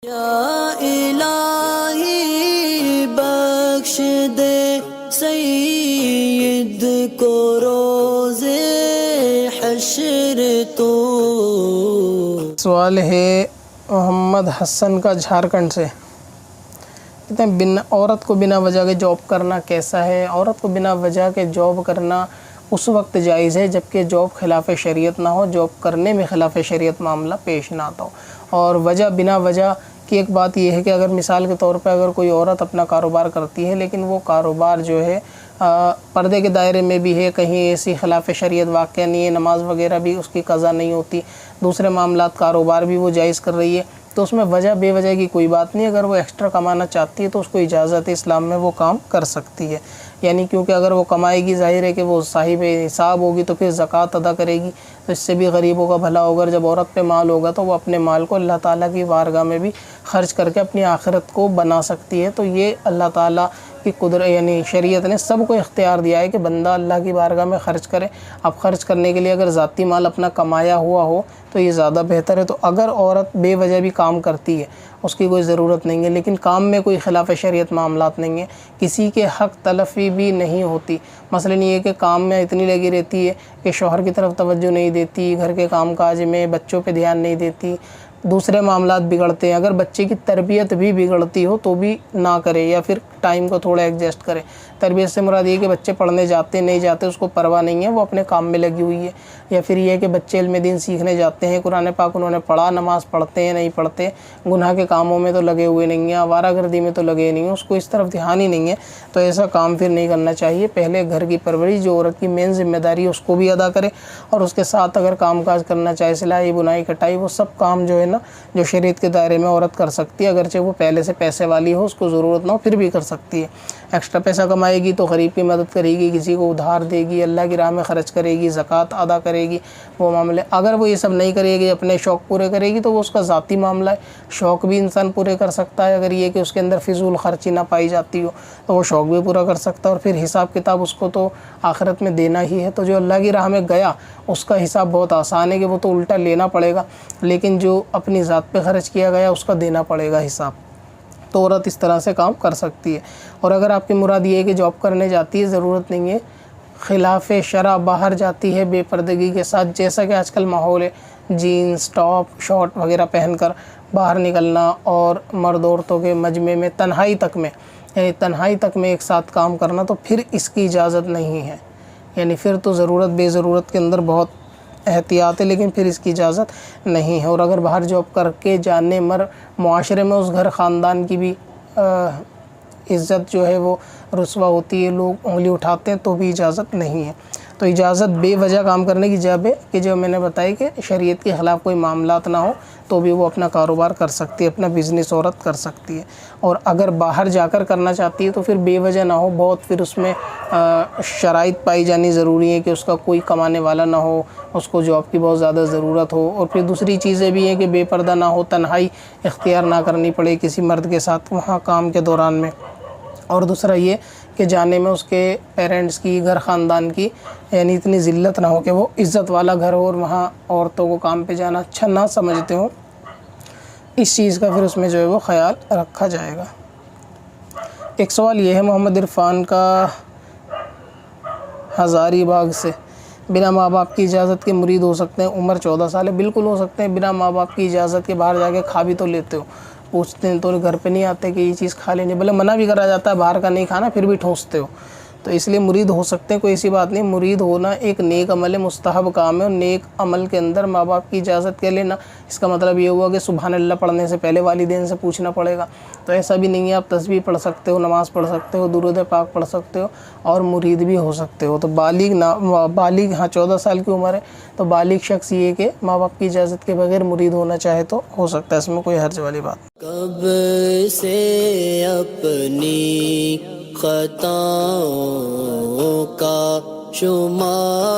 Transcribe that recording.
یا الہی بخش دے سید کو روز حشر تو۔ سوال ہے محمد حسن کا جھارکھنڈ سے، کہتے ہیں عورت کو بنا وجہ کے جاب کرنا کیسا ہے؟ عورت کو بنا وجہ کے جاب کرنا اس وقت جائز ہے جبکہ جاب خلاف شریعت نہ ہو، جاب کرنے میں خلاف شریعت معاملہ پیش نہ آتا ہو۔ اور وجہ بنا وجہ کی ایک بات یہ ہے کہ اگر مثال کے طور پہ اگر کوئی عورت اپنا کاروبار کرتی ہے لیکن وہ کاروبار جو ہے پردے کے دائرے میں بھی ہے، کہیں ایسی خلاف شریعت واقعہ نہیں ہے، نماز وغیرہ بھی اس کی قضا نہیں ہوتی، دوسرے معاملات کاروبار بھی وہ جائز کر رہی ہے، تو اس میں وجہ بے وجہ کی کوئی بات نہیں۔ اگر وہ ایکسٹرا کمانا چاہتی ہے تو اس کو اجازت ہے، اسلام میں وہ کام کر سکتی ہے۔ یعنی کیونکہ اگر وہ کمائے گی، ظاہر ہے کہ وہ صاحب حساب ہوگی تو پھر زکوٰۃ ادا کرے گی، تو اس سے بھی غریبوں کا بھلا ہوگا۔ جب عورت پہ مال ہوگا تو وہ اپنے مال کو اللہ تعالیٰ کی بارگاہ میں بھی خرچ کر کے اپنی آخرت کو بنا سکتی ہے۔ تو یہ اللہ تعالیٰ کی قدرت یعنی شریعت نے سب کو اختیار دیا ہے کہ بندہ اللہ کی بارگاہ میں خرچ کرے۔ اب خرچ کرنے کے لیے اگر ذاتی مال اپنا کمایا ہوا ہو تو یہ زیادہ بہتر ہے۔ تو اگر عورت بے وجہ بھی کام کرتی ہے، اس کی کوئی ضرورت نہیں ہے، لیکن کام میں کوئی خلاف شریعت معاملات نہیں ہیں، کسی کے حق تلفی بھی نہیں ہوتی، مثلا یہ ہے کہ کام میں اتنی لگی رہتی ہے کہ شوہر کی طرف توجہ نہیں دیتی، گھر کے کام کاج میں بچوں پہ دھیان نہیں دیتی، دوسرے معاملات بگڑتے ہیں، اگر بچے کی تربیت بھی بگڑتی ہو تو بھی نہ کرے، یا پھر ٹائم کو تھوڑا ایڈجسٹ کرے۔ تربیت سے مراد یہ کہ بچے پڑھنے جاتے نہیں جاتے اس کو پرواہ نہیں ہے، وہ اپنے کام میں لگی ہوئی ہے، یا پھر یہ کہ بچے علم دین سیکھنے جاتے ہیں، قرآن پاک انہوں نے پڑھا، نماز پڑھتے ہیں نہیں پڑھتے، گناہ کے کاموں میں تو لگے ہوئے نہیں ہیں، آوارہ گردی میں تو لگے نہیں ہیں، اس کو اس طرف دھیان ہی نہیں ہے، تو ایسا کام پھر نہیں کرنا چاہیے۔ پہلے گھر کی پرورش جو عورت کی مین ذمہ داری ہے اس کو بھی ادا کرے، اور اس کے ساتھ اگر کام کاج کرنا چاہے، سلائی بنائی کٹائی، وہ سب کام جو ہے نا جو شریعت کے دائرے میں عورت کر سکتی ہے، اگرچہ وہ پہلے سے پیسے والی ہو، اس کو ضرورت نہ ہو، پھر بھی کر سکتی ہے۔ ایکسٹرا پیسہ کمائے گی تو غریب کی مدد کرے گی، کسی کو ادھار دے گی، اللہ کی راہ میں خرچ کرے گی، زکوٰۃ ادا کرے گی، وہ معاملے۔ اگر وہ یہ سب نہیں کرے گی، اپنے شوق پورے کرے گی تو وہ اس کا ذاتی معاملہ ہے، شوق بھی انسان پورے کر سکتا ہے، اگر یہ کہ اس کے اندر فضول خرچی نہ پائی جاتی ہو تو وہ شوق بھی پورا کر سکتا ہے، اور پھر حساب کتاب اس کو تو آخرت میں دینا ہی ہے۔ تو جو اللہ کی راہ میں گیا اس کا حساب بہت آسان ہے کہ وہ تو الٹا لینا پڑے گا، لیکن جو اپنی ذات پہ خرچ کیا گیا اس کا دینا پڑے گا حساب۔ تو عورت اس طرح سے کام کر سکتی ہے۔ اور اگر آپ کی مراد یہ ہے کہ جاب کرنے جاتی ہے، ضرورت نہیں ہے، خلاف شرع باہر جاتی ہے بے پردگی کے ساتھ، جیسا کہ آج کل ماحول ہے، جینز ٹاپ شارٹ وغیرہ پہن کر باہر نکلنا، اور مرد عورتوں کے مجمع میں تنہائی تک میں ایک ساتھ کام کرنا، تو پھر اس کی اجازت نہیں ہے، یعنی پھر تو ضرورت بے ضرورت کے اندر بہت احتیاط ہے، لیکن پھر اس کی اجازت نہیں ہے۔ اور اگر باہر جاب کر کے جانے مر معاشرے میں اس گھر خاندان کی بھی عزت جو ہے وہ رسوا ہوتی ہے، لوگ انگلی اٹھاتے ہیں، تو بھی اجازت نہیں ہے۔ تو اجازت بے وجہ کام کرنے کی جب ہے کہ جو میں نے بتائی کہ شریعت کے خلاف کوئی معاملات نہ ہو تو بھی وہ اپنا کاروبار کر سکتی ہے، اپنا بزنس عورت کر سکتی ہے۔ اور اگر باہر جا کر کرنا چاہتی ہے تو پھر بے وجہ نہ ہو، بہت پھر اس میں شرائط پائی جانی ضروری ہے کہ اس کا کوئی کمانے والا نہ ہو، اس کو جاب کی بہت زیادہ ضرورت ہو، اور پھر دوسری چیزیں بھی ہیں کہ بے پردہ نہ ہو، تنہائی اختیار نہ کرنی پڑے کسی مرد کے ساتھ وہاں کام کے دوران میں، اور دوسرا یہ کہ جانے میں اس کے پیرنٹس کی، گھر خاندان کی یعنی اتنی ذلت نہ ہو کہ وہ عزت والا گھر ہو اور وہاں عورتوں کو کام پہ جانا اچھا نہ سمجھتے ہوں، اس چیز کا پھر اس میں جو ہے وہ خیال رکھا جائے گا۔ ایک سوال یہ ہے محمد عرفان کا ہزاری باغ سے، بنا ماں باپ کی اجازت کے مرید ہو سکتے ہیں؟ عمر 14 سال ہے۔ بالکل ہو سکتے ہیں، بنا ماں باپ کی اجازت کے باہر جا کے کھا بھی تو لیتے ہو، پوچھتے ہیں تو گھر پہ نہیں آتے کہ یہ چیز کھا لینی، بھلے منع بھی کرا جاتا ہے باہر کا نہیں کھانا، پھر بھی ٹھوستے ہو، تو اس لیے مرید ہو سکتے ہیں، کوئی ایسی بات نہیں۔ مرید ہونا ایک نیک عمل ہے، مستحب کام ہے، اور نیک عمل کے اندر ماں باپ کی اجازت کے لینا اس کا مطلب یہ ہوا کہ سبحان اللہ پڑھنے سے پہلے والدین سے پوچھنا پڑے گا، تو ایسا بھی نہیں ہے۔ آپ تسبیح پڑھ سکتے ہو، نماز پڑھ سکتے ہو، درود پاک پڑھ سکتے ہو، اور مرید بھی ہو سکتے ہو۔ تو بالغ ہاں 14 سال کی عمر ہے تو بالغ شخص یہ کہ ماں باپ کی اجازت کے بغیر مرید ہونا چاہے تو ہو سکتا ہے، اس میں کوئی حرج والی بات۔ کب سے اپنی خطاؤں کا شمار